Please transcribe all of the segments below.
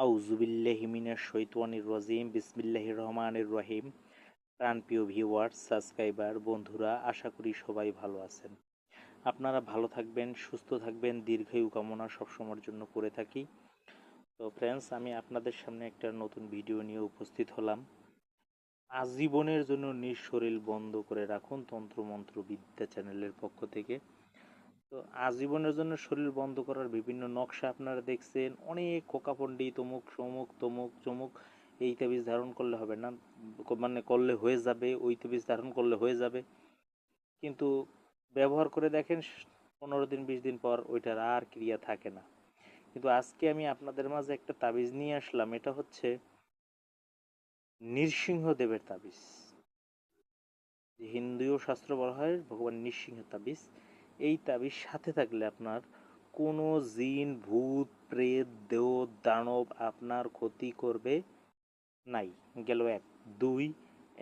আউযুবিল্লাহি মিনাশ শাইতানির রাজিম বিসমিল্লাহির রহমানির রহিম। প্রাণপ্রিয় ভিউয়ার্স, সাবস্ক্রাইবার বন্ধুরা, আশা করি সবাই ভালো আছেন। আপনারা ভালো থাকবেন, সুস্থ থাকবেন, দীর্ঘায়ু কামনা সবসময়ের জন্য করে থাকি। তো ফ্রেন্ডস, আমি আপনাদের সামনে একটা নতুন ভিডিও নিয়ে উপস্থিত হলাম। আজীবনের জন্য নিজ শরীর বন্ধ করে রাখুন, তন্ত্রমন্ত্র বিদ্যা চ্যানেলের পক্ষ থেকে। তো আজীবনের জন্য শরীর বন্ধ করার বিভিন্ন নকশা আপনারা দেখছেন, অনেক খোকাপন্ডি তমুক সমুক তমুক চমুক, এই তাবিজ ধারণ করলে হবে না, মানে করলে হয়ে যাবে, ওই তাবিজ ধারণ করলে হয়ে যাবে, কিন্তু ব্যবহার করে দেখেন 15 দিন 20 দিন পর ওইটার আর ক্রিয়া থাকে না। কিন্তু আজকে আমি আপনাদের মাঝে একটা তাবিজ নিয়ে আসলাম, এটা হচ্ছে নৃসিংহদেবের তাবিজ। হিন্দুও শাস্ত্র বলা হয় ভগবান নৃসিংহ তাবিজ। এই তাবিজ সাথে থাকলে আপনার কোনো জিন ভূত প্রেত দেহ দানব আপনার ক্ষতি করবে নাই। গেল এক। দুই,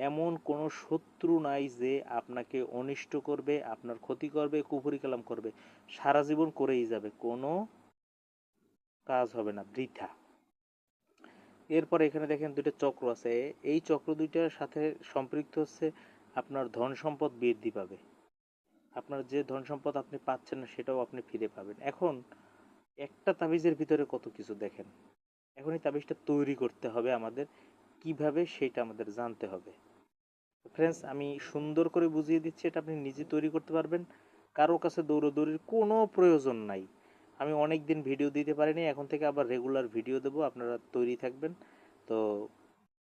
এমন কোনো শত্রু নাই যে আপনাকে অনিষ্ট করবে, আপনার ক্ষতি করবে, কুফরি কালাম করবে, সারা জীবন করেই যাবে, কোনো কাজ হবে না, বৃথা। এরপর এখানে দেখেন দুইটা চক্র আছে, এই চক্র দুইটার সাথে সম্পৃক্ত হচ্ছে আপনার ধন সম্পদ বৃদ্ধি পাবে, আপনার যে ধন সম্পদ আপনি পাচ্ছেন না সেটাও আপনি ফিরে পাবেন। এখন একটা তাবিজের ভিতরে কত কিছু দেখেন। এখন এই তাবিজটা তৈরি করতে হবে আমাদের, কিভাবে সেটা আমাদের জানতে হবে। ফ্রেন্ডস, আমি সুন্দর করে বুঝিয়ে দিচ্ছি, এটা আপনি নিজে তৈরি করতে পারবেন, কারো কাছে দৌড়াদৌড়ির কোনো প্রয়োজন নাই। আমি অনেক দিন ভিডিও দিতে পারিনি, এখন থেকে আবার রেগুলার ভিডিও দেবো, আপনারা তৈরি থাকবেন। তো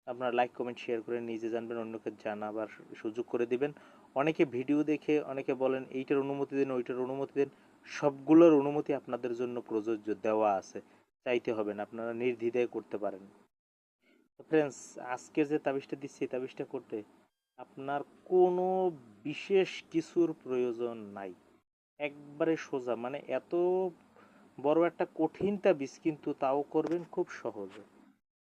আপনারা লাইক কমেন্ট শেয়ার করে নিজে জানবেন, অন্যকে জানাবার সুযোগ করে দিবেন। অনেকে ভিডিও দেখে অনেকে বলেন এইটার অনুমতি দেন, ওইটার অনুমতি দেন, সবগুলোর অনুমতি আপনাদের জন্য প্রযোজ্য দেওয়া আছে, চাইতে হবে না, আপনারা নির্দ্বিধায় করতে পারেন। তো ফ্রেন্ডস, আজকে যে তাবিজটা দিচ্ছি এই তাবিজটা করতে আপনার কোনো বিশেষ কিছুর প্রয়োজন নাই, একবারে সোজা, মানে এত বড় একটা কঠিন তাবিজ কিন্তু তাও করবেন খুব সহজে।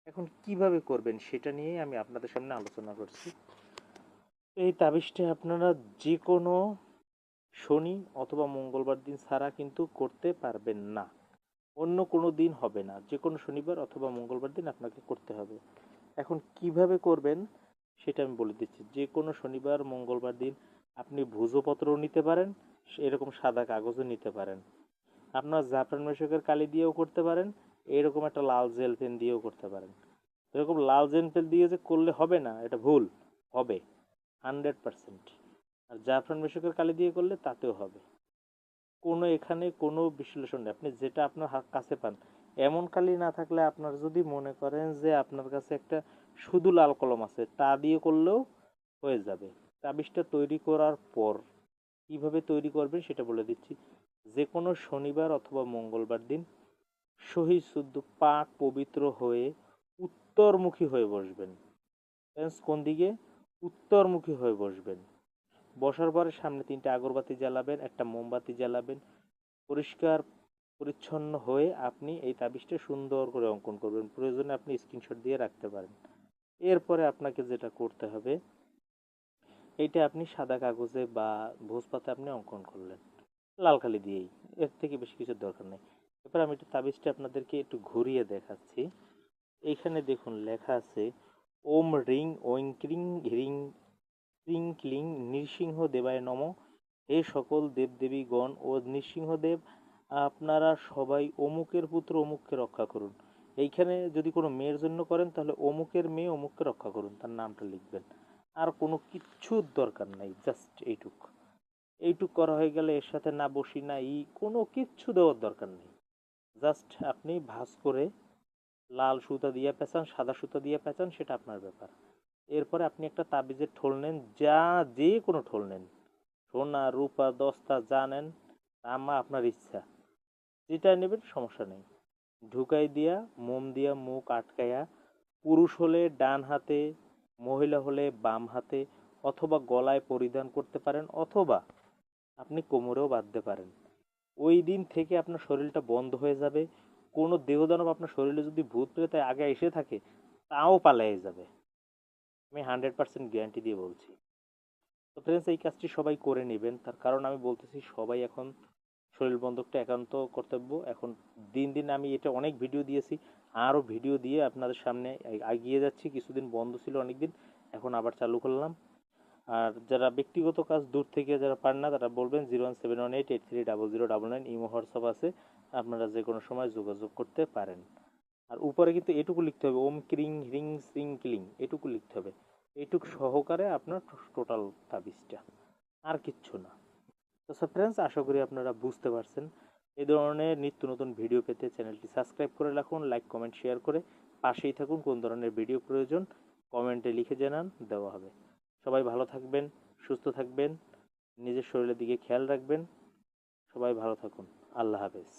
এখন কিভাবে করবেন সেটা নিয়ে আমি আপনাদের সামনে আলোচনা করছি। এই তাবিজটা আপনারা যে কোনো শনি অথবা মঙ্গলবার দিন ছাড়া কিন্তু করতে পারবেন না, অন্য কোনো দিন হবে না, যে কোনো শনিবার অথবা মঙ্গলবার দিন আপনাকে করতে হবে। এখন কিভাবে করবেন সেটা আমি বলে দিচ্ছি। যে কোনো শনিবার মঙ্গলবার দিন আপনি ভুজপত্রও নিতে পারেন, এরকম সাদা কাগজও নিতে পারেন, আপনার জাফরান মেশকের কালি দিয়েও করতে পারেন, এরকম একটা লাল জেল পেন দিয়েও করতে পারেন। এরকম লাল জেল পেন দিয়ে যে করলে হবে না, এটা ভুল, হবে 100%। আর জাফরান মেশকের কালি দিয়ে করলে তাতেও হবে, কোনো এখানে কোনো বিশ্লেষণ নেই, আপনি যেটা আপনার কাছে পান। এমন কালি না থাকলে আপনার যদি মনে করেন যে আপনার কাছে একটা শুধু লাল কলম আছে, তা দিয়ে করলেও হয়ে যাবে। তাবিজটা তৈরি করার পর কিভাবে তৈরি করবেন সেটা বলে দিচ্ছি। যে কোনো শনিবার অথবা মঙ্গলবার দিন সহি শুদ্ধ পাক পবিত্র হয়ে উত্তরমুখী হয়ে বসবেন। কোন দিকে? উত্তরমুখী হয়ে বসবেন। বসার পরে সামনে 3টে আগরবাতি জ্বালাবেন, একটা মোমবাতি জ্বালাবেন। পরিষ্কার পরিচ্ছন্ন হয়ে আপনি এই তাবিজটা সুন্দর করে অঙ্কন করবেন, প্রয়োজনে আপনি স্ক্রিনশট দিয়ে রাখতে পারেন। এরপরে আপনাকে যেটা করতে হবে, এইটা আপনি সাদা কাগজে বা ভোজপাতে আপনি অঙ্কন করলেন লাল কালি দিয়েই, এর থেকে বেশি কিছুর দরকার নেই। এরপর আমি একটু তাবিজটা আপনাদেরকে একটু ঘুরিয়ে দেখাচ্ছি। এইখানে দেখুন লেখা আছে ওম রিং ওং ক্রিং হ্রিং ক্রিং ক্লিং নৃসিংহ দেবায় নম। হে সকল দেবদেবীগণ ও নৃসিংহদেব, আপনারা সবাই অমুকের পুত্র অমুককে রক্ষা করুন। এইখানে যদি কোনো মেয়ের জন্য করেন তাহলে অমুকের মেয়ে অমুককে রক্ষা করুন, তার নামটা লিখবেন। আর কোনো কিচ্ছুর দরকার নাই, জাস্ট এইটুক। এইটুক করা হয়ে গেলে এর সাথে না বসি না ই কোনো কিচ্ছু দেওয়ার দরকার নেই। জাস্ট আপনি ভাঁজ করে লাল সুতা দিয়ে পেঁচান, সাদা সুতা দিয়ে পেঁচান, সেটা আপনার ব্যাপার। এরপরে আপনি একটা তাবিজের ঠোল নেন, যা যে কোনো ঠোল নেন, সোনা রূপা দস্তা যা নেন, তামা আপনার ইচ্ছা, যেটা নেবেন সমস্যা নেই। ঢুকাই দিয়া মোম দিয়া মুখ আটকায়া, পুরুষ হলে ডান হাতে, মহিলা হলে বাম হাতে, অথবা গলায় পরিধান করতে পারেন, অথবা আপনি কোমরেও বাঁধতে পারেন। ওই দিন থেকে আপনার শরীরটা বন্ধ হয়ে যাবে। কোনো দেহদানব আপনার শরীরে যদি ভূত প্রেতে আগে এসে থাকে তাও পালিয়ে যাবে, আমি 100% গ্যারান্টি দিয়ে বলছি। তো ফ্রেন্ডস, এই কাজটি সবাই করে নেবেন, তার কারণ আমি বলতেছি সবাই এখন শরীর বন্ধকটা একান্ত কর্তব্য। এখন দিন দিন আমি এটা অনেক ভিডিও দিয়েছি, আরও ভিডিও দিয়ে আপনাদের সামনে এগিয়ে যাচ্ছি। কিছুদিন বন্ধ ছিল অনেক দিন, এখন আবার চালু করলাম। আর যারা ব্যক্তিগত কাজ দূর থেকে যারা পান না তারা বলবেন 01718830099 ইমো হোয়াটসঅ্যাপ আছে, আপনারা যে কোনো সময় যোগাযোগ করতে পারেন। আর উপরে কিন্তু এটুকু লিখতে হবে, ওম ক্রিং হ্রিং শ্রিং ক্লিং, এটুকু লিখতে হবে। এইটুকু সহকারে আপনার টোটাল তাবিজটা, আর কিচ্ছু না। তো ফ্রেন্ডস, আশা করি আপনারা বুঝতে পারছেন। এই ধরনের নিত্য নতুন ভিডিও পেতে চ্যানেলটি সাবস্ক্রাইব করে রাখুন, লাইক কমেন্ট শেয়ার করে পাশেই থাকুন। কোন ধরনের ভিডিও প্রয়োজন কমেন্টে লিখে জানান, দেওয়া হবে। সবাই ভালো থাকবেন, সুস্থ থাকবেন, নিজের শরীরের দিকে খেয়াল রাখবেন। সবাই ভালো থাকুন। আল্লাহ হাফেজ।